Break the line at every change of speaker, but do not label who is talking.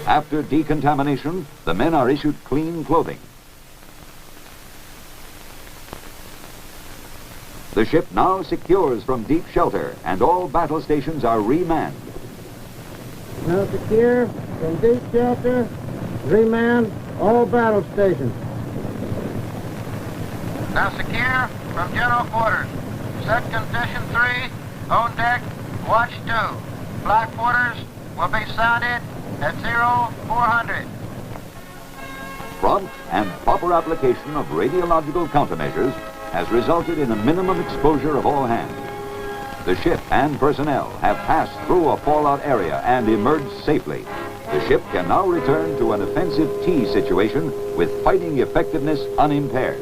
After decontamination, the men are issued clean clothing. The ship now secures from deep shelter, and all battle stations are remanned.
Now secure from deep shelter, remand all battle stations.
Now secure from general quarters. Set condition 3, on deck, watch 2. Black quarters will be sounded at 0400.
Prompt and proper application of radiological countermeasures has resulted in a minimum exposure of all hands. The ship and personnel have passed through a fallout area and emerged safely. The ship can now return to an offensive T situation with fighting effectiveness unimpaired.